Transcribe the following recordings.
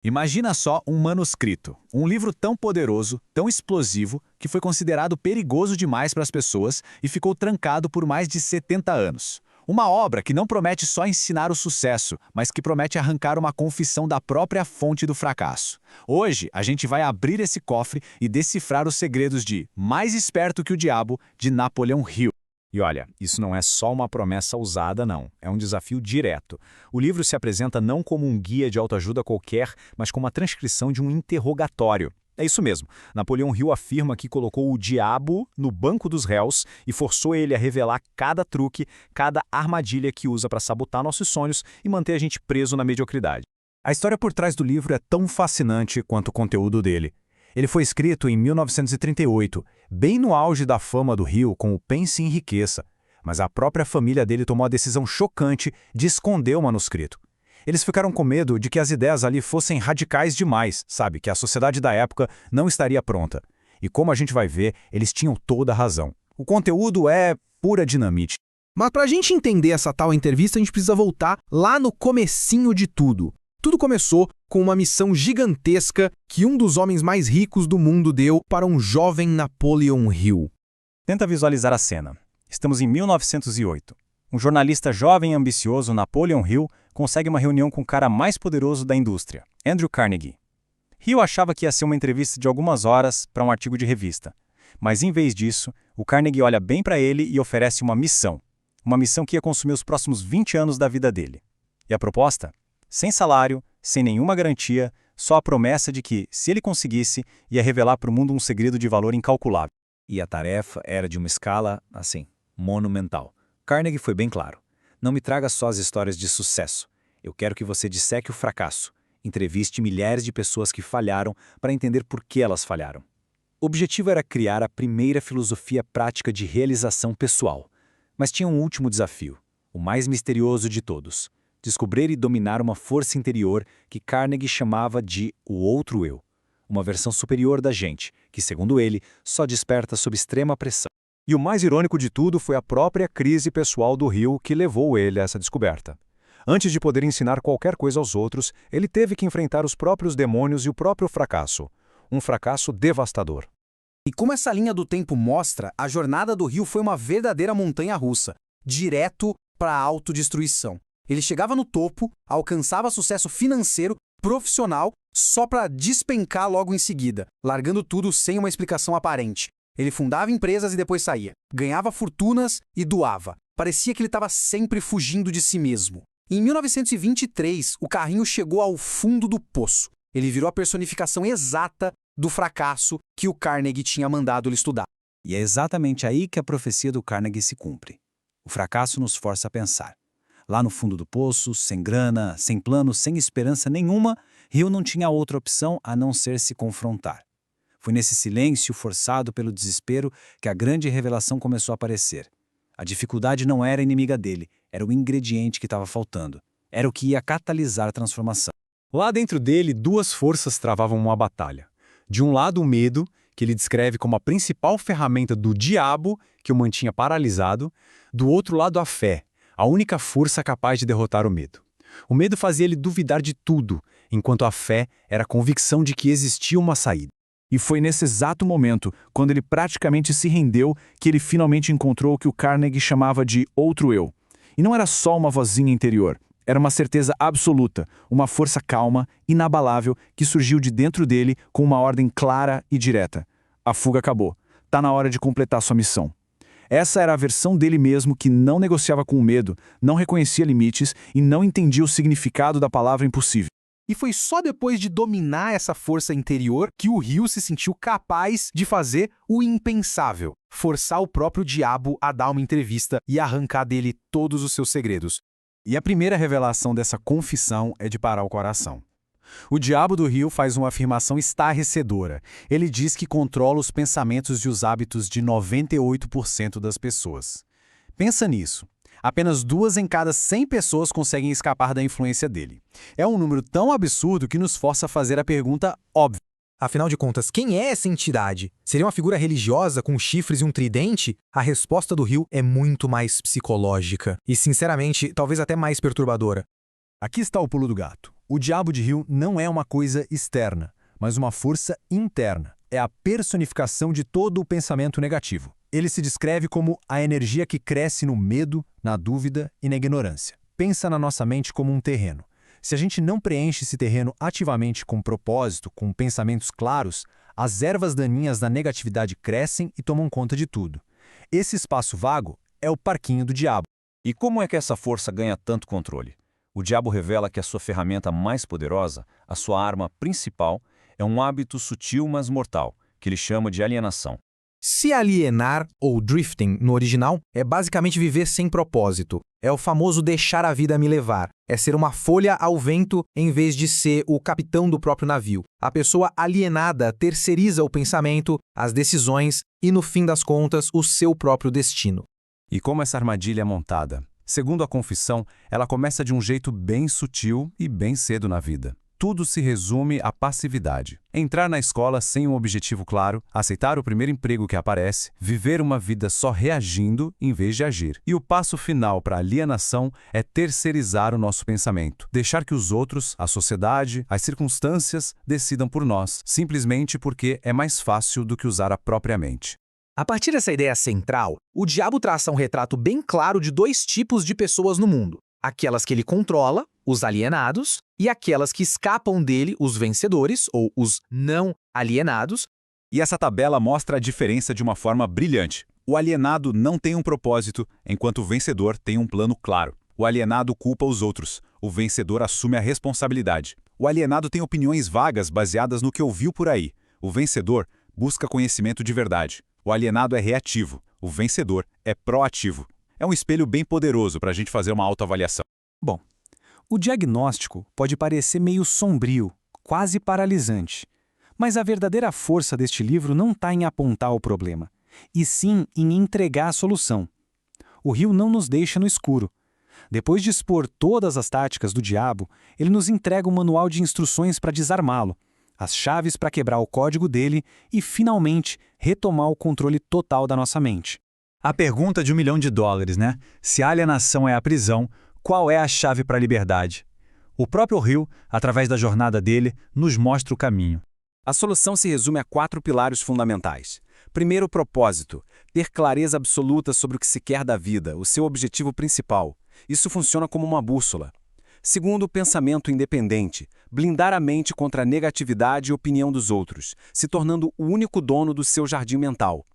Imagina só um manuscrito, um livro tão poderoso, tão explosivo, que foi considerado perigoso demais para as pessoas e ficou trancado por mais de 70 anos. Uma obra que não promete só ensinar o sucesso, mas que promete arrancar uma confissão da própria fonte do fracasso. Hoje, a gente vai abrir esse cofre e decifrar os segredos de Mais Esperto que o Diabo, de Napoleon Hill. E olha, isso não é só uma promessa ousada, não. É um desafio direto. O livro se apresenta não como um guia de autoajuda qualquer, mas como a transcrição de um interrogatório. É isso mesmo. Napoleon Hill afirma que colocou o diabo no banco dos réus e forçou ele a revelar cada truque, cada armadilha que usa para sabotar nossos sonhos e manter a gente preso na mediocridade. A história por trás do livro é tão fascinante quanto o conteúdo dele. Ele foi escrito em 1938, bem no auge da fama do Hill com o Pense e Enriqueça, mas a própria família dele tomou a decisão chocante de esconder o manuscrito. Eles ficaram com medo de que as ideias ali fossem radicais demais, sabe? Que a sociedade da época não estaria pronta. E como a gente vai ver, eles tinham toda a razão. O conteúdo é pura dinamite. Mas para a gente entender essa tal entrevista, a gente precisa voltar lá no comecinho de tudo. Tudo começou com uma missão gigantesca que um dos homens mais ricos do mundo deu para um jovem Napoleon Hill. Tenta visualizar a cena. Estamos em 1908. Um jornalista jovem e ambicioso, Napoleon Hill, consegue uma reunião com o cara mais poderoso da indústria, Andrew Carnegie. Hill achava que ia ser uma entrevista de algumas horas para um artigo de revista. Mas em vez disso, o Carnegie olha bem para ele e oferece uma missão. Uma missão que ia consumir os próximos 20 anos da vida dele. E a proposta? Sem salário, sem nenhuma garantia, só a promessa de que, se ele conseguisse, ia revelar para o mundo um segredo de valor incalculável. E a tarefa era de uma escala, assim, monumental. Carnegie foi bem claro. Não me traga só as histórias de sucesso. Eu quero que você disseque o fracasso. Entreviste milhares de pessoas que falharam para entender por que elas falharam. O objetivo era criar a primeira filosofia prática de realização pessoal. Mas tinha um último desafio, o mais misterioso de todos. Descobrir e dominar uma força interior que Carnegie chamava de o outro eu. Uma versão superior da gente, que, segundo ele, só desperta sob extrema pressão. E o mais irônico de tudo foi a própria crise pessoal do Hill que levou ele a essa descoberta. Antes de poder ensinar qualquer coisa aos outros, ele teve que enfrentar os próprios demônios e o próprio fracasso. Um fracasso devastador. E como essa linha do tempo mostra, a jornada do Hill foi uma verdadeira montanha-russa, direto para a autodestruição. Ele chegava no topo, alcançava sucesso financeiro, profissional, só para despencar logo em seguida, largando tudo sem uma explicação aparente. Ele fundava empresas e depois saía. Ganhava fortunas e doava. Parecia que ele estava sempre fugindo de si mesmo. Em 1923, o carrinho chegou ao fundo do poço. Ele virou a personificação exata do fracasso que o Carnegie tinha mandado ele estudar. E é exatamente aí que a profecia do Carnegie se cumpre. O fracasso nos força a pensar. Lá no fundo do poço, sem grana, sem plano, sem esperança nenhuma, Hill não tinha outra opção a não ser se confrontar. Foi nesse silêncio forçado pelo desespero que a grande revelação começou a aparecer. A dificuldade não era inimiga dele, era o ingrediente que estava faltando. Era o que ia catalisar a transformação. Lá dentro dele, duas forças travavam uma batalha. De um lado, o medo, que ele descreve como a principal ferramenta do diabo que o mantinha paralisado. Do outro lado, a fé, a única força capaz de derrotar o medo. O medo fazia ele duvidar de tudo, enquanto a fé era a convicção de que existia uma saída. E foi nesse exato momento, quando ele praticamente se rendeu, que ele finalmente encontrou o que o Carnegie chamava de outro eu. E não era só uma vozinha interior, era uma certeza absoluta, uma força calma, inabalável, que surgiu de dentro dele com uma ordem clara e direta. A fuga acabou. Tá na hora de completar sua missão. Essa era a versão dele mesmo que não negociava com o medo, não reconhecia limites e não entendia o significado da palavra impossível. E foi só depois de dominar essa força interior que o Hill se sentiu capaz de fazer o impensável, forçar o próprio diabo a dar uma entrevista e arrancar dele todos os seus segredos. E a primeira revelação dessa confissão é de parar o coração. O diabo do Hill faz uma afirmação estarrecedora. Ele diz que controla os pensamentos e os hábitos de 98% das pessoas. Pensa nisso. Apenas 2 em cada 100 pessoas conseguem escapar da influência dele. É um número tão absurdo que nos força a fazer a pergunta óbvia. Afinal de contas, quem é essa entidade? Seria uma figura religiosa com chifres e um tridente? A resposta do Hill é muito mais psicológica e, sinceramente, talvez até mais perturbadora. Aqui está o pulo do gato. O diabo de Hill não é uma coisa externa, mas uma força interna. É a personificação de todo o pensamento negativo. Ele se descreve como a energia que cresce no medo, na dúvida e na ignorância. Pensa na nossa mente como um terreno. Se a gente não preenche esse terreno ativamente com propósito, com pensamentos claros, as ervas daninhas da negatividade crescem e tomam conta de tudo. Esse espaço vago é o parquinho do diabo. E como é que essa força ganha tanto controle? O diabo revela que a sua ferramenta mais poderosa, a sua arma principal, é um hábito sutil mas mortal, que ele chama de alienação. Se alienar, ou drifting no original, é basicamente viver sem propósito. É o famoso deixar a vida me levar. É ser uma folha ao vento em vez de ser o capitão do próprio navio. A pessoa alienada terceiriza o pensamento, as decisões e, no fim das contas, o seu próprio destino. E como essa armadilha é montada? Segundo a confissão, ela começa de um jeito bem sutil e bem cedo na vida. Tudo se resume à passividade. Entrar na escola sem um objetivo claro, aceitar o primeiro emprego que aparece, viver uma vida só reagindo em vez de agir. E o passo final para a alienação é terceirizar o nosso pensamento. Deixar que os outros, a sociedade, as circunstâncias decidam por nós, simplesmente porque é mais fácil do que usar a própria mente. A partir dessa ideia central, o diabo traça um retrato bem claro de dois tipos de pessoas no mundo. Aquelas que ele controla, os alienados, e aquelas que escapam dele, os vencedores, ou os não alienados. E essa tabela mostra a diferença de uma forma brilhante. O alienado não tem um propósito, enquanto o vencedor tem um plano claro. O alienado culpa os outros, o vencedor assume a responsabilidade. O alienado tem opiniões vagas baseadas no que ouviu por aí. O vencedor busca conhecimento de verdade. O alienado é reativo, o vencedor é proativo. É um espelho bem poderoso para a gente fazer uma autoavaliação. Bom, o diagnóstico pode parecer meio sombrio, quase paralisante. Mas a verdadeira força deste livro não está em apontar o problema, e sim em entregar a solução. O Hill não nos deixa no escuro. Depois de expor todas as táticas do diabo, ele nos entrega um manual de instruções para desarmá-lo, as chaves para quebrar o código dele e, finalmente, retomar o controle total da nossa mente. A pergunta de $1 milhão, né? Se a alienação é a prisão, qual é a chave para a liberdade? O próprio Hill, através da jornada dele, nos mostra o caminho. A solução se resume a 4 pilares fundamentais. Primeiro, o propósito. Ter clareza absoluta sobre o que se quer da vida, o seu objetivo principal. Isso funciona como uma bússola. Segundo, o pensamento independente. Blindar a mente contra a negatividade e opinião dos outros, se tornando o único dono do seu jardim mental.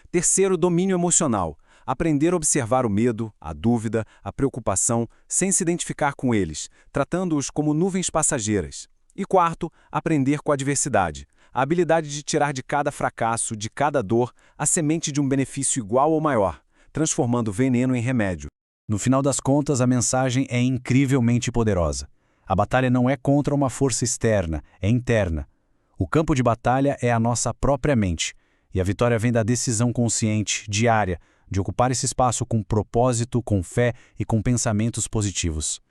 Terceiro, domínio emocional. Aprender a observar o medo, a dúvida, a preocupação, sem se identificar com eles, tratando-os como nuvens passageiras. E quarto, aprender com a adversidade. A habilidade de tirar de cada fracasso, de cada dor, a semente de um benefício igual ou maior, transformando o veneno em remédio. No final das contas, a mensagem é incrivelmente poderosa. A batalha não é contra uma força externa, é interna. O campo de batalha é a nossa própria mente. E a vitória vem da decisão consciente, diária, de ocupar esse espaço com propósito, com fé e com pensamentos positivos.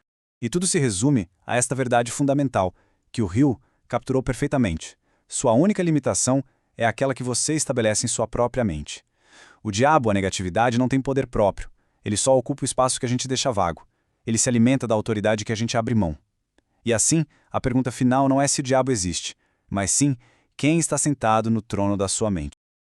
E tudo se resume a esta verdade fundamental, que o Hill capturou perfeitamente. Sua única limitação é aquela que você estabelece em sua própria mente. O diabo, a negatividade, não tem poder próprio. Ele só ocupa o espaço que a gente deixa vago. Ele se alimenta da autoridade que a gente abre mão. E assim, a pergunta final não é se o diabo existe, mas sim quem está sentado no trono da sua mente.